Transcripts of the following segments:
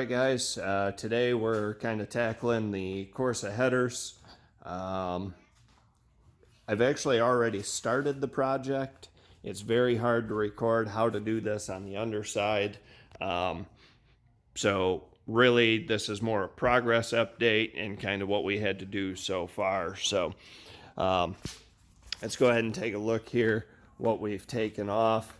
Alright guys, today we're kind of tackling the CORSA headers. I've actually already started the project. It's very hard to record how to do this on the underside. So really this is more a progress update and kind of what we had to do so far. So let's go ahead and take a look here what we've taken off.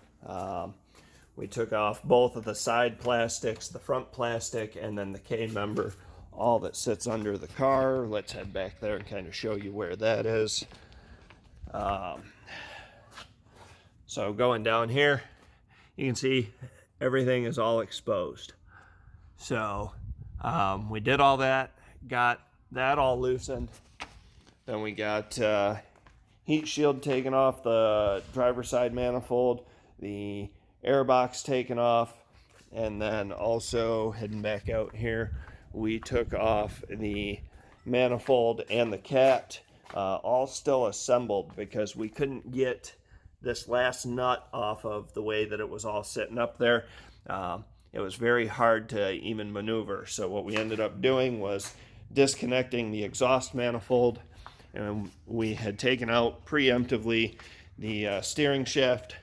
We took off both of the side plastics, the front plastic, and then the K-member, all that sits under the car. Let's head back there and kind of show you where that is. So going down here, you can see everything is all exposed. So we did all that, got that all loosened. Then we got heat shield taken off the driver's side manifold, the air box taken off, and then also heading back out here, we took off the manifold and the cat, all still assembled because we couldn't get this last nut off of the way that it was all sitting up there. It was very hard to even maneuver. So what we ended up doing was disconnecting the exhaust manifold, and we had taken out preemptively the steering shaft,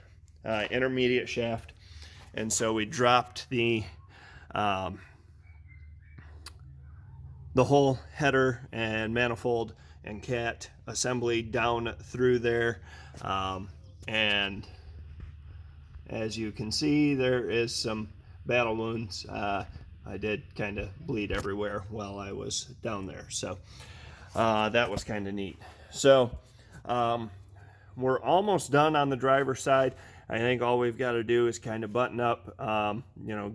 intermediate shaft, and so we dropped the whole header and manifold and cat assembly down through there, and as you can see, there is some battle wounds. I did kind of bleed everywhere while I was down there, so that was kind of neat. So we're almost done on the driver's side. I think all we've got to do is kind of button up,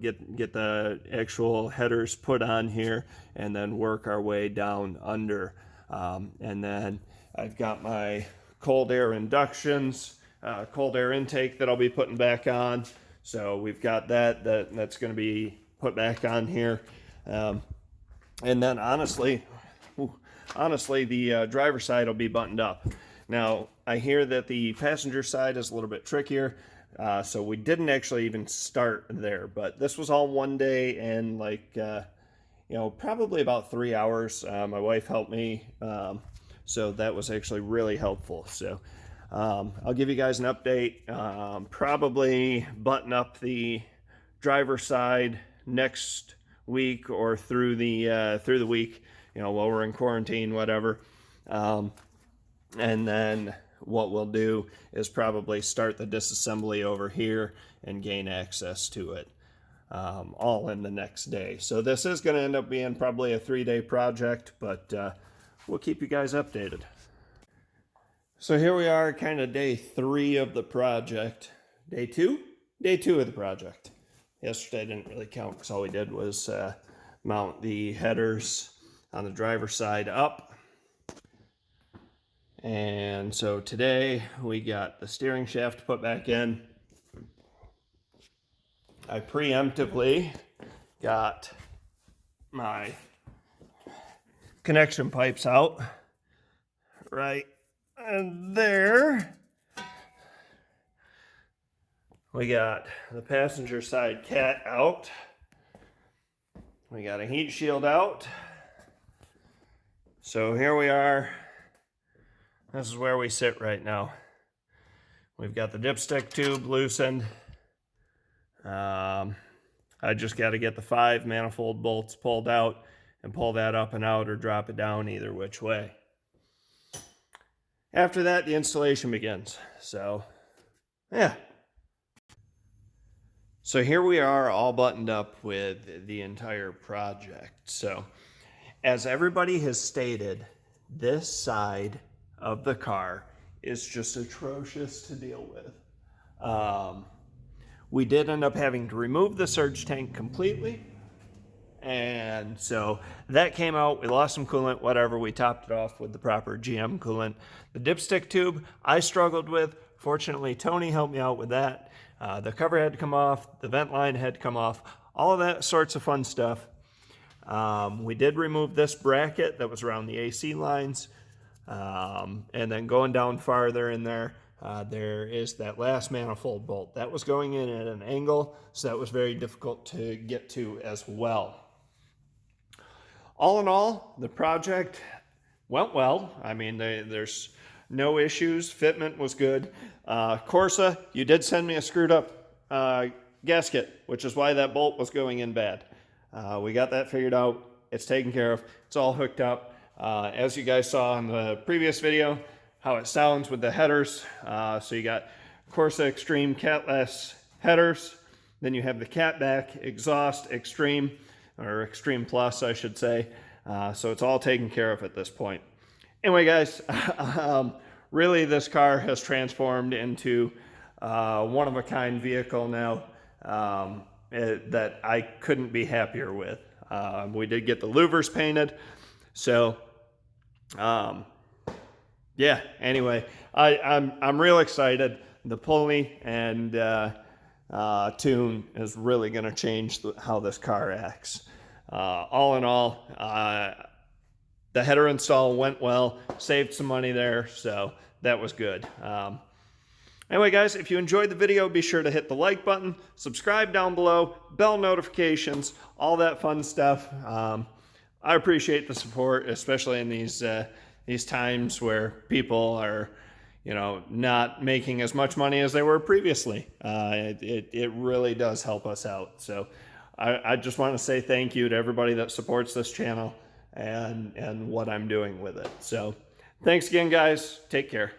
get the actual headers put on here, and then work our way down under. And then I've got my cold air inductions, cold air intake that I'll be putting back on. So we've got that's going to be put back on here. And then honestly, the driver's side will be buttoned up. Now, I hear that the passenger side is a little bit trickier, so we didn't actually even start there, but this was all one day and probably about 3 hours. My wife helped me, so that was actually really helpful. So I'll give you guys an update, probably button up the driver's side next week or through the week, while we're in quarantine, whatever. And then what we'll do is probably start the disassembly over here and gain access to it all in the next day. So this is going to end up being probably a 3-day project, but we'll keep you guys updated. So here we are, kind of day 3 of the project. Day 2? Day 2 of the project. Yesterday didn't really count because all we did was mount the headers on the driver's side up. And so today we got the steering shaft put back in. I preemptively got my connection pipes out right and there. We got the passenger side cat out. We got a heat shield out. So here we are. This is where we sit right now. We've got the dipstick tube loosened. I just got to get the 5 manifold bolts pulled out and pull that up and out or drop it down, either which way. After that, the installation begins. So, yeah. So here we are, all buttoned up with the entire project. So, as everybody has stated, this side of the car is just atrocious to deal with. We did end up having to remove the surge tank completely, and so that came out. We lost some coolant, whatever. We topped it off with the proper GM coolant. The dipstick tube I struggled with. Fortunately, Tony helped me out with that. The cover had to come off, the vent line had to come off, all of that sorts of fun stuff. We did remove this bracket that was around the AC lines. And then going down farther in there, there is that last manifold bolt. That was going in at an angle, so that was very difficult to get to as well. all in all, the project went well. I mean, there's no issues. Fitment was good. Corsa, you did send me a screwed up gasket, which is why that bolt was going in bad. We got that figured out. It's taken care of. It's all hooked up. As you guys saw in the previous video, how it sounds with the headers. So you got CORSA Extreme Catless Headers. Then you have the Catback Exhaust Extreme, or Extreme Plus, I should say. So it's all taken care of at this point. Anyway, guys, really this car has transformed into one-of-a-kind vehicle now that I couldn't be happier with. We did get the louvers painted. So, yeah, anyway, I'm real excited. The pulley and tune is really going to change how this car acts. All in all, the header install went well, saved some money there, so that was good. Anyway, guys, if you enjoyed the video, be sure to hit the like button, subscribe down below, bell notifications, all that fun stuff. I appreciate the support, especially in these times where people are, you know, not making as much money as they were previously. It really does help us out. So I just want to say thank you to everybody that supports this channel and what I'm doing with it. So thanks again, guys. Take care.